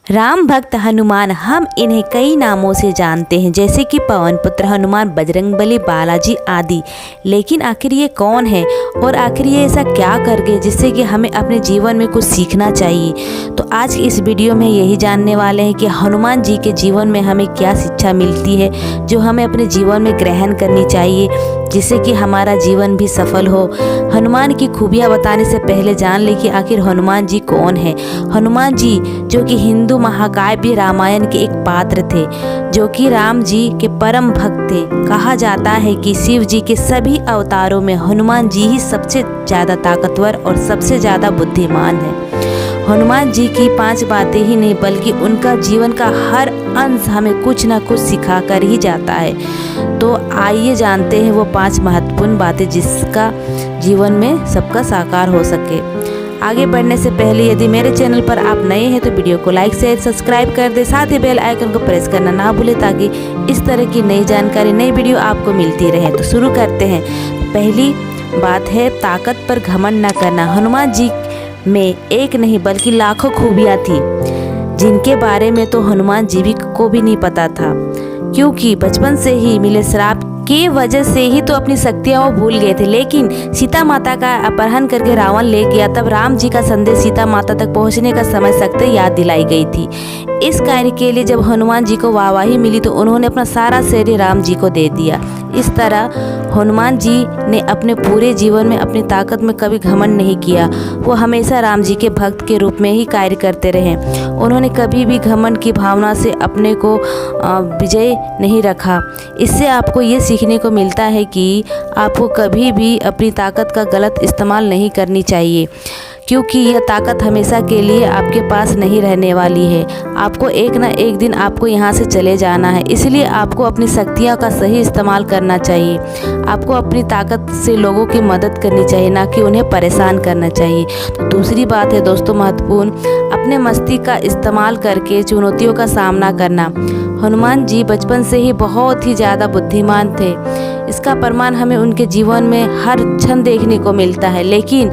राम भक्त हनुमान हम इन्हें कई नामों से जानते हैं, जैसे कि पवन पुत्र हनुमान, बजरंगबली, बालाजी आदि। लेकिन आखिर ये कौन है और आखिर ये ऐसा क्या कर गए जिससे कि हमें अपने जीवन में कुछ सीखना चाहिए। तो आज की इस वीडियो में यही जानने वाले हैं कि हनुमान जी के जीवन में हमें क्या शिक्षा मिलती है जो हमें अपने जीवन में ग्रहण करनी चाहिए, जिससे कि हमारा जीवन भी सफल हो। हनुमान की खूबियाँ बताने से पहले जान ले कि आखिर हनुमान जी कौन है। हनुमान जी जो कि हिंदू महाकाव्य रामायण के एक पात्र थे, जो कि राम जी के परम भक्त थे। कहा जाता है कि शिव जी के सभी अवतारों में हनुमान जी ही सबसे ज़्यादा ताकतवर और सबसे ज़्यादा बुद्धिमान है। हनुमान जी की 5 बातें ही नहीं बल्कि उनका जीवन का हर अंश हमें कुछ ना कुछ सिखा कर ही जाता है। तो आइए जानते हैं वो 5 महत्वपूर्ण बातें जिसका जीवन में सबका साकार हो सके। आगे बढ़ने से पहले यदि मेरे चैनल पर आप नए हैं तो वीडियो को लाइक शेयर सब्सक्राइब कर दे, साथ ही बेल आइकन को प्रेस करना ना भूले ताकि इस तरह की नई जानकारी, नई वीडियो आपको मिलती रहे। तो शुरू करते हैं। पहली बात है ताकत पर घमंड न करना। हनुमान जी में एक नहीं बल्कि लाखों खूबियाँ थी जिनके बारे में तो हनुमान जी को भी नहीं पता था, क्योंकि बचपन से ही मिले श्राप की वजह से ही तो अपनी शक्तियाँ वो भूल गए थे। लेकिन सीता माता का अपहरण करके रावण ले गया, तब राम जी का संदेश सीता माता तक पहुंचने का समय शक्ति याद दिलाई गई थी। इस कार्य के लिए जब हनुमान जी को वाहवाही मिली तो उन्होंने अपना सारा श्रेय राम जी को दे दिया। इस तरह हनुमान जी ने अपने पूरे जीवन में अपनी ताकत में कभी घमंड नहीं किया। वो हमेशा राम जी के भक्त के रूप में ही कार्य करते रहे। उन्होंने कभी भी घमंड की भावना से अपने को विजय नहीं रखा। इससे आपको ये सीखने को मिलता है कि आपको कभी भी अपनी ताकत का गलत इस्तेमाल नहीं करनी चाहिए, क्योंकि यह ताकत हमेशा के लिए आपके पास नहीं रहने वाली है। आपको एक ना एक दिन आपको यहाँ से चले जाना है, इसलिए आपको अपनी शक्तियाँ का सही इस्तेमाल करना चाहिए। आपको अपनी ताकत से लोगों की मदद करनी चाहिए, ना कि उन्हें परेशान करना चाहिए। तो दूसरी बात है दोस्तों महत्वपूर्ण, अपने मस्ती का इस्तेमाल करके चुनौतियों का सामना करना। हनुमान जी बचपन से ही बहुत ही ज़्यादा बुद्धिमान थे। इसका प्रमाण हमें उनके जीवन में हर क्षण देखने को मिलता है। लेकिन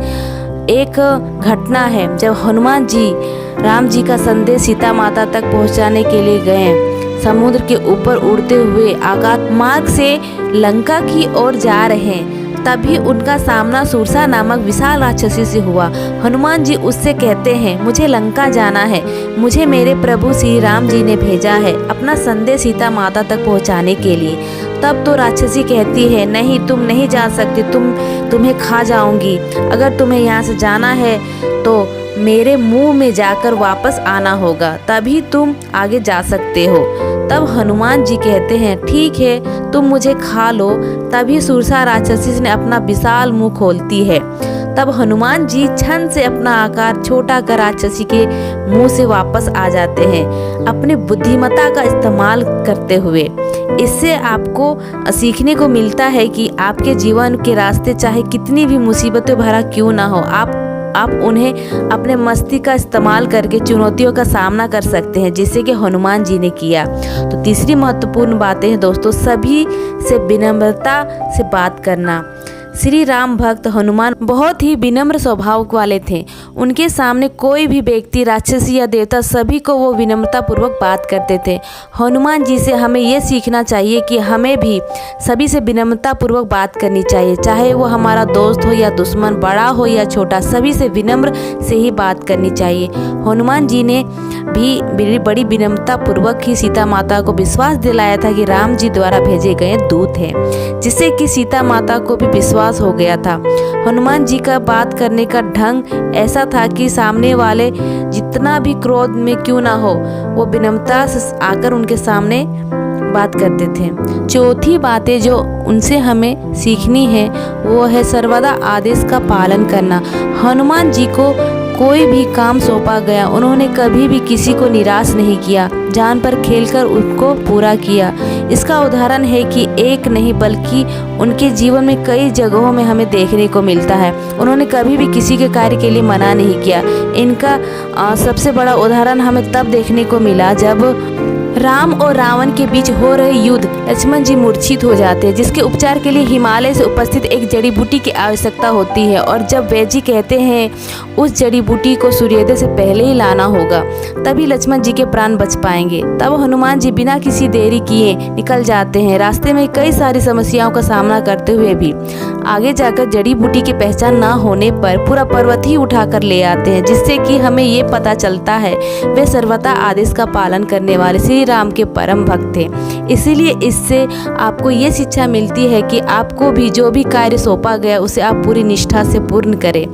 एक घटना है जब हनुमान जी राम जी का संदेश सीता माता तक पहुंचाने के लिए गए। समुद्र के ऊपर उड़ते हुए आकाश मार्ग से लंका की ओर जा रहे हैं, तभी उनका सामना सुरसा नामक विशाल राक्षसी से हुआ। हनुमान जी उससे कहते हैं, मुझे लंका जाना है, मुझे मेरे प्रभु श्री राम जी ने भेजा है अपना संदेश सीता माता तक पहुंचाने के लिए। तब तो राक्षसी कहती है, नहीं तुम नहीं जा सकती, तुम्हें खा जाऊंगी। अगर तुम्हें यहाँ से जाना है तो मेरे मुंह में जाकर वापस आना होगा, तभी तुम आगे जा सकते हो। तब हनुमान जी कहते हैं, ठीक है तुम मुझे खा लो। तभी सुरसा राक्षसी ने अपना विशाल मुंह खोलती है। तब हनुमान जी क्षण से अपना आकार छोटा कर राक्षसी के मुंह से वापस आ जाते हैं, अपनी बुद्धिमत्ता का इस्तेमाल करते हुए। इससे आपको सीखने को मिलता है कि आपके जीवन के रास्ते चाहे कितनी भी मुसीबतें भरा क्यों ना हो, आप उन्हें अपने मस्ती का इस्तेमाल करके चुनौतियों का सामना कर सकते हैं, जिससे कि हनुमान जी ने किया। तो तीसरी महत्वपूर्ण बातें हैं दोस्तों, सभी से विनम्रता से बात करना। श्री राम भक्त हनुमान बहुत ही विनम्र स्वभाव वाले थे। उनके सामने कोई भी व्यक्ति, राक्षसी या देवता, सभी को वो विनम्रता पूर्वक बात करते थे। हनुमान जी से हमें ये सीखना चाहिए कि हमें भी सभी से विनम्रता पूर्वक बात करनी चाहिए, चाहे वो हमारा दोस्त हो या दुश्मन, बड़ा हो या छोटा, सभी से विनम्र से ही बात करनी चाहिए। हनुमान जी ने भी बड़ी विनम्रता पूर्वक ही सीता माता को विश्वास दिलाया था कि राम जी द्वारा भेजे गए दूत हैं, जिससे कि सीता माता को भी विश्वास हो गया था। हनुमान जी का बात करने का ढंग ऐसा था कि सामने वाले जितना भी क्रोध में क्यों ना हो, वो विनम्रता से आकर उनके सामने बात करते थे। चौथी बातें जो उनसे हमें सीखनी है वो है सर्वदा आदेश का पालन करना। हनुमान जी को कोई भी काम सौंपा गया, उन्होंने कभी भी किसी को निराश नहीं किया, जान पर खेलकर उसको पूरा किया। इसका उदाहरण है कि एक नहीं बल्कि उनके जीवन में कई जगहों में हमें देखने को मिलता है। उन्होंने कभी भी किसी के कार्य के लिए मना नहीं किया। इनका सबसे बड़ा उदाहरण हमें तब देखने को मिला जब राम और रावण के बीच हो रहे युद्ध लक्ष्मण जी मूर्छित हो जाते हैं, जिसके उपचार के लिए हिमालय से उपस्थित एक जड़ी बूटी की आवश्यकता होती है। और जब वैद्य जी कहते हैं उस जड़ी बूटी को सूर्योदय से पहले ही लाना होगा, तभी लक्ष्मण जी के प्राण बच पाएंगे। तब हनुमान जी बिना किसी देरी किए निकल जाते हैं। रास्ते में कई सारी समस्याओं का सामना करते हुए भी आगे जाकर जड़ी बूटी की पहचान ना होने पर पूरा पर्वत ही उठाकर ले आते हैं, जिससे कि हमें ये पता चलता है वे सर्वथा आदेश का पालन करने वाले श्री राम के परम भक्त थे। इसीलिए इससे आपको ये शिक्षा मिलती है कि आपको भी जो भी कार्य सौंपा गया उसे आप पूरी निष्ठा से पूर्ण करें।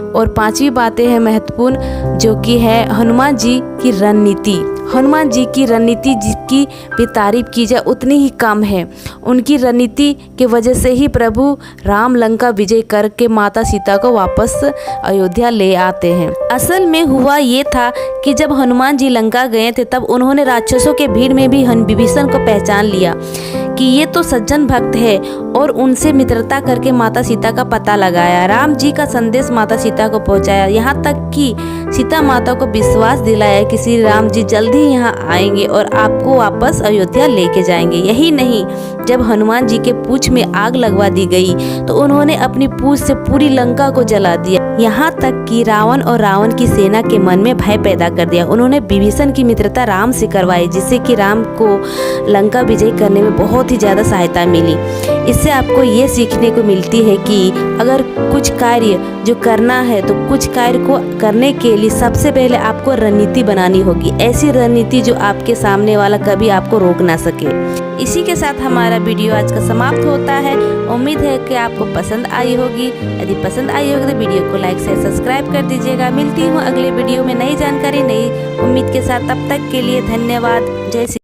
और पांचवी बातें हैं महत्वपूर्ण, जो कि है हनुमान जी की रणनीति। हनुमान जी की रणनीति जिसकी भी तारीफ की जाए उतनी ही कम है। उनकी रणनीति के वजह से ही प्रभु राम लंका विजय करके माता सीता को वापस अयोध्या ले आते हैं। असल में हुआ ये था कि जब हनुमान जी लंका गए थे तब उन्होंने राक्षसों के भीड़ में भी विभीषण को पहचान लिया कि ये तो सज्जन भक्त है, और उनसे मित्रता करके माता सीता का पता लगाया। राम जी का संदेश माता सीता को पहुंचाया, यहाँ तक कि सीता माता को विश्वास दिलाया कि श्री राम जी जल्दी यहाँ आएंगे और आपको वापस अयोध्या लेके जाएंगे। यही नहीं, जब हनुमान जी के पूंछ में आग लगवा दी गई तो उन्होंने अपनी पूंछ से पूरी लंका को जला दिया, यहाँ तक कि रावण और रावण की सेना के मन में भय पैदा कर दिया। उन्होंने विभीषण की मित्रता राम से करवाई, जिससे कि राम को लंका विजय करने में बहुत ही ज़्यादा सहायता मिली। इससे आपको ये सीखने को मिलती है कि अगर कुछ कार्य जो करना है तो कुछ कार्य को करने के लिए सबसे पहले आपको रणनीति बनानी होगी, ऐसी रणनीति जो आपके सामने वाला कभी आपको रोक ना सके। इसी के साथ हमारा वीडियो आज का समाप्त होता है। उम्मीद है कि आपको पसंद आई होगी। यदि पसंद आई होगी तो वीडियो को लाइक शेयर सब्सक्राइब कर दीजिएगा। मिलती हूँ अगले वीडियो में नई जानकारी नई उम्मीद के साथ। तब तक के लिए धन्यवाद। जय श्री